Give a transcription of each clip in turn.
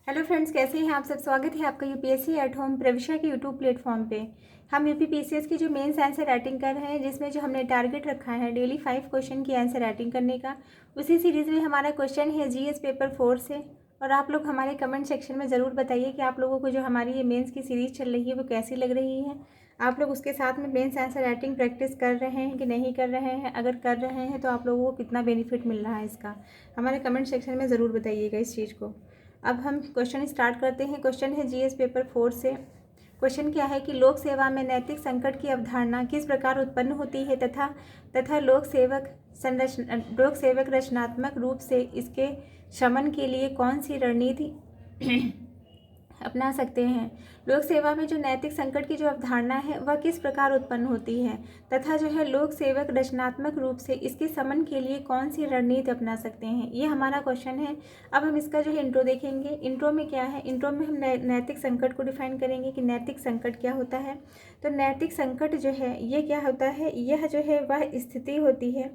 Hello friends, कैसे हैं आप सब। स्वागत है आपका यूपीएससी एट होम प्रविशा के यूट्यूब प्लेटफॉर्म पे। हम यूपीपीसीएस की जो मेंस आंसर राइटिंग कर रहे हैं, जिसमें जो हमने टारगेट रखा है डेली 5 क्वेश्चन की आंसर राइटिंग करने का। उसी सीरीज़ में हमारा क्वेश्चन है जीएस पेपर 4 से। और आप लोग हमारे कमेंट सेक्शन में ज़रूर बताइए कि आप लोगों को जो हमारी ये मेन्स की सीरीज़ चल रही है वो कैसी लग रही है। आप लोग उसके साथ में मेंस आंसर राइटिंग प्रैक्टिस कर रहे हैं कि नहीं कर रहे हैं। अगर कर रहे हैं तो आप लोगों को कितना बेनिफिट मिल रहा है इसका, हमारे कमेंट सेक्शन में ज़रूर बताइएगा इस चीज़ को। अब हम क्वेश्चन स्टार्ट करते हैं। क्वेश्चन है जीएस पेपर 4 से। क्वेश्चन क्या है कि लोक सेवा में नैतिक संकट की अवधारणा किस प्रकार उत्पन्न होती है तथा लोक सेवक रचनात्मक रूप से इसके शमन के लिए कौन सी रणनीति अपना सकते हैं। लोक सेवा में जो नैतिक संकट की जो अवधारणा है वह किस प्रकार उत्पन्न होती है तथा जो है लोक सेवक रचनात्मक रूप से इसके शमन के लिए कौन सी रणनीति अपना सकते हैं, ये हमारा क्वेश्चन है। अब हम इसका जो है इंट्रो देखेंगे। इंट्रो में क्या है, इंट्रो में हम नैतिक संकट को डिफाइन करेंगे कि नैतिक संकट क्या होता है। तो नैतिक संकट जो है ये क्या होता है, यह जो है वह स्थिति होती है।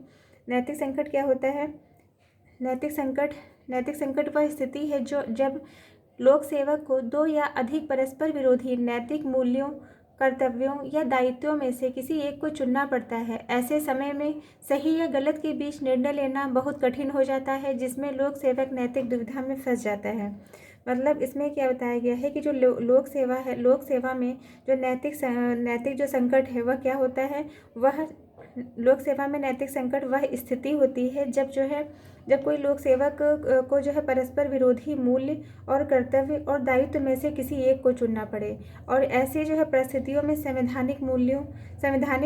नैतिक संकट क्या होता है, नैतिक संकट वह स्थिति है जो जब लोक सेवक को दो या अधिक परस्पर विरोधी नैतिक मूल्यों, कर्तव्यों या दायित्वों में से किसी एक को चुनना पड़ता है। ऐसे समय में सही या गलत के बीच निर्णय लेना बहुत कठिन हो जाता है, जिसमें लोक सेवक नैतिक दुविधा में फंस जाता है। मतलब इसमें क्या बताया गया है कि जो लोक सेवा है, लोक सेवा में जो नैतिक जो संकट है वह क्या होता है, वह लोक सेवा में नैतिक संकट वह स्थिति होती है जब कोई लोक सेवक को जो है परस्पर विरोधी मूल्य और कर्तव्य और दायित्व में से किसी एक को चुनना पड़े। और ऐसी जो है परिस्थितियों में संवैधानिक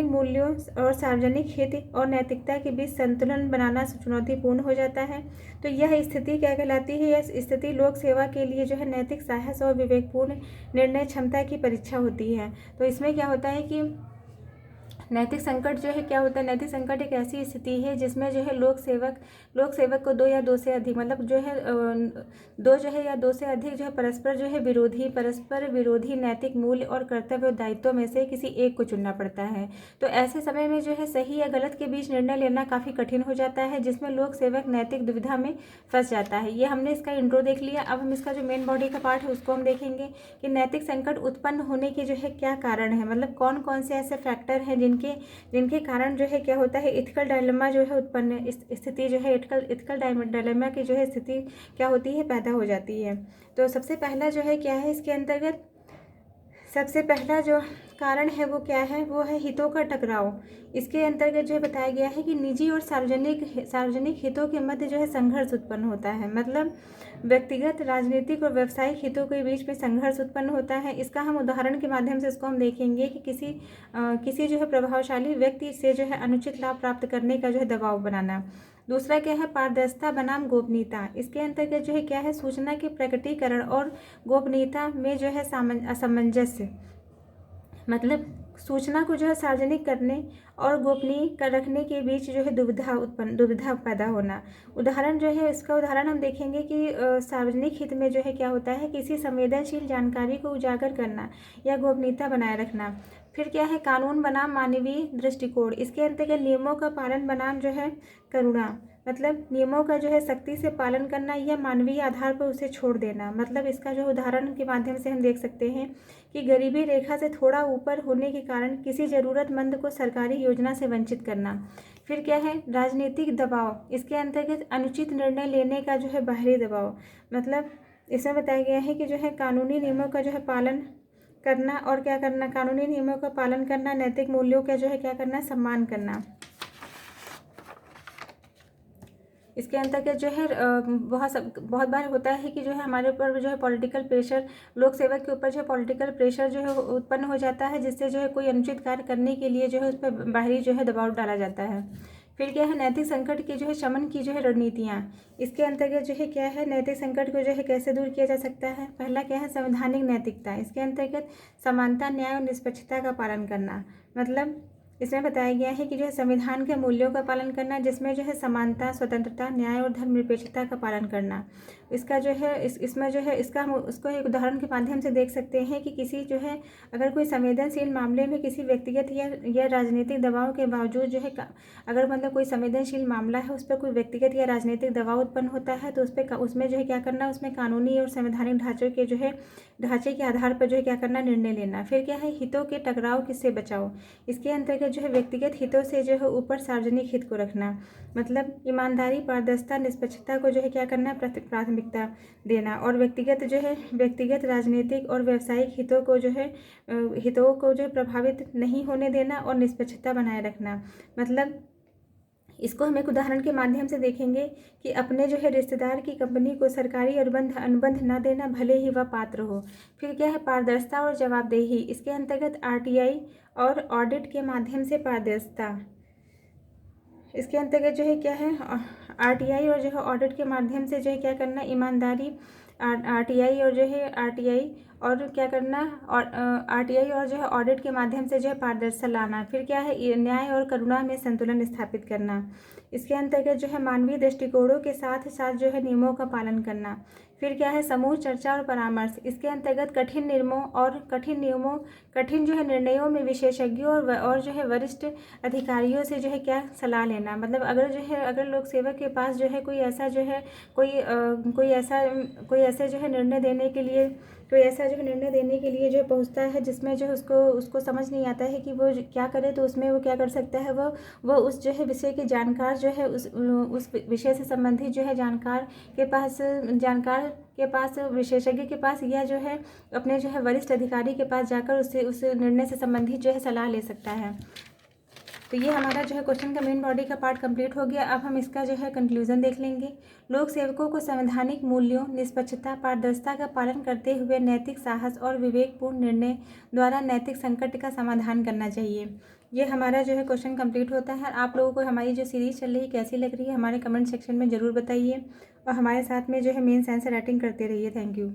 मूल्यों और सार्वजनिक हित और नैतिकता के बीच संतुलन बनाना चुनौतीपूर्ण हो जाता है। तो यह स्थिति क्या कहलाती है, यह स्थिति लोक सेवा के लिए जो है नैतिक साहस और विवेकपूर्ण निर्णय क्षमता की परीक्षा होती है। तो इसमें क्या होता है कि नैतिक संकट जो है क्या होता है, नैतिक संकट एक ऐसी स्थिति है जिसमें जो है लोक सेवक को दो या दो से अधिक मतलब जो है दो जो है या दो से अधिक जो है परस्पर विरोधी नैतिक मूल्य और कर्तव्य और दायित्वों में से किसी एक को चुनना पड़ता है। तो ऐसे समय में जो है सही या गलत के बीच निर्णय लेना काफ़ी कठिन हो जाता है, जिसमें लोक सेवक नैतिक दुविधा में फंस जाता है। ये हमने इसका इंट्रो देख लिया। अब हम इसका जो मेन बॉडी का पार्ट है उसको हम देखेंगे कि नैतिक संकट उत्पन्न होने के जो है क्या कारण है, मतलब कौन कौन से ऐसे फैक्टर हैं जिनके कारण जो है क्या होता है इथिकल डायलेमा जो है उत्पन्न स्थिति जो है इथिकल डायलेमा की जो है स्थिति क्या होती है, पैदा हो जाती है। तो सबसे पहला जो है क्या है, इसके अंतर्गत सबसे पहला जो कारण है वो क्या है, वो है हितों का टकराव। इसके अंतर्गत जो है बताया गया है कि निजी और सार्वजनिक हितों के मध्य जो है संघर्ष उत्पन्न होता है। मतलब व्यक्तिगत, राजनीतिक और व्यावसायिक हितों के बीच में संघर्ष उत्पन्न होता है। इसका हम उदाहरण के माध्यम से इसको हम देखेंगे कि किसी जो है प्रभावशाली व्यक्ति से जो है अनुचित लाभ प्राप्त करने का जो है दबाव बनाना। दूसरा क्या है, पारदर्शिता बनाम गोपनीयता। इसके अंतर्गत जो है क्या है, सूचना के प्रकटीकरण और गोपनीयता में जो है असमंजस्य। मतलब सूचना को जो है सार्वजनिक करने और गोपनीय कर रखने के बीच जो है दुविधा पैदा होना। उदाहरण जो है, इसका उदाहरण हम देखेंगे कि सार्वजनिक हित में जो है क्या होता है, किसी संवेदनशील जानकारी को उजागर करना या गोपनीयता बनाए रखना। फिर क्या है, कानून बनाम मानवीय दृष्टिकोण। इसके अंतर्गत नियमों का पालन बनाम जो है करुणा। मतलब नियमों का जो है सख्ती से पालन करना या मानवीय आधार पर उसे छोड़ देना। मतलब इसका जो उदाहरण के माध्यम से हम देख सकते हैं कि गरीबी रेखा से थोड़ा ऊपर होने के कारण किसी ज़रूरतमंद को सरकारी योजना से वंचित करना। फिर क्या है, राजनीतिक दबाव। इसके अंतर्गत अनुचित निर्णय लेने का जो है बाहरी दबाव। मतलब इसमें बताया गया है कि जो है कानूनी नियमों का जो है पालन करना और क्या करना, कानूनी नियमों का पालन करना, नैतिक मूल्यों का जो है क्या करना, सम्मान करना। इसके अंतर्गत जो है बहुत बार होता है कि जो है हमारे ऊपर जो है पॉलिटिकल प्रेशर, लोक सेवक के ऊपर जो है पॉलिटिकल प्रेशर जो है उत्पन्न हो जाता है, जिससे जो है कोई अनुचित कार्य करने के लिए जो है उस पर बाहरी जो है दबाव डाला जाता है। फिर क्या है, नैतिक संकट की जो है शमन की जो है रणनीतियाँ। इसके अंतर्गत जो है क्या है, नैतिक संकट को जो है कैसे दूर किया जा सकता है। पहला क्या है, संवैधानिक नैतिकता। इसके अंतर्गत समानता, न्याय और निष्पक्षता का पालन करना। मतलब इसमें बताया गया है कि जो है संविधान के मूल्यों का पालन करना, जिसमें जो है समानता, स्वतंत्रता, न्याय और धर्मनिरपेक्षता का पालन करना। इसका जो है इसमें जो है इसका हम उसको एक उदाहरण के माध्यम से देख सकते हैं कि किसी जो है अगर कोई संवेदनशील मामले में किसी व्यक्तिगत या राजनीतिक दबाव के बावजूद जो है अगर मतलब कोई संवेदनशील मामला है उस पर कोई व्यक्तिगत या राजनीतिक दबाव उत्पन्न होता है तो उसमें जो है क्या करना, उसमें कानूनी और संवैधानिक ढांचे के आधार पर जो है क्या करना, निर्णय लेना। फिर क्या है, हितों के टकराव किससे बचाओ। इसके अंतर्गत जो है व्यक्तिगत हितों से जो है ऊपर सार्वजनिक हित को रखना, मतलब ईमानदारी, पारदर्शिता, निष्पक्षता को जो है क्या करना, प्राथमिकता देना। और व्यक्तिगत राजनीतिक और व्यावसायिक हितों को जो है प्रभावित नहीं होने देना और निष्पक्षता बनाए रखना। मतलब इसको हम एक उदाहरण के माध्यम से देखेंगे कि अपने जो है रिश्तेदार की कंपनी को सरकारी अनुबंध न देना, भले ही वह पात्र हो। फिर क्या है, पारदर्शिता और जवाबदेही। इसके अंतर्गत आरटीआई और ऑडिट के माध्यम से पारदर्शिता। इसके अंतर्गत जो है क्या है, आरटीआई और जो है ऑडिट के माध्यम से जो है क्या करना, ईमानदारी, आरटीआई और क्या करना, और आरटीआई और जो है ऑडिट के माध्यम से जो है पारदर्शिता लाना। फिर क्या है, न्याय और करुणा में संतुलन स्थापित करना। इसके अंतर्गत जो है मानवीय दृष्टिकोणों के साथ साथ जो है नियमों का पालन करना। फिर क्या है, समूह चर्चा और परामर्श। इसके अंतर्गत कठिन जो है निर्णयों में विशेषज्ञों और जो है वरिष्ठ अधिकारियों से जो है क्या सलाह लेना। मतलब अगर लोक सेवक के पास जो है कोई ऐसा जो है निर्णय देने के लिए जो पहुंचता है जिसमें जो उसको समझ नहीं आता है कि वो क्या करे, तो उसमें वो क्या कर सकता है, वो उस जो है विषय के जानकार जो है उस विषय से संबंधित जो है जानकार के पास विशेषज्ञ के पास या जो है अपने जो है वरिष्ठ अधिकारी के पास जाकर उससे उस निर्णय से संबंधित जो है सलाह ले सकता है। तो ये हमारा जो है क्वेश्चन का मेन बॉडी का पार्ट कंप्लीट हो गया। अब हम इसका जो है कंक्लूजन देख लेंगे। लोक सेवकों को संवैधानिक मूल्यों, निष्पक्षता, पारदर्शिता का पालन करते हुए नैतिक साहस और विवेकपूर्ण निर्णय द्वारा नैतिक संकट का समाधान करना चाहिए। ये हमारा जो है क्वेश्चन कंप्लीट होता है। आप लोगों को हमारी जो सीरीज़ चल रही है कैसी लग रही है हमारे कमेंट सेक्शन में ज़रूर बताइए और हमारे साथ में जो है मेन आंसर राइटिंग करते रहिए। Thank you.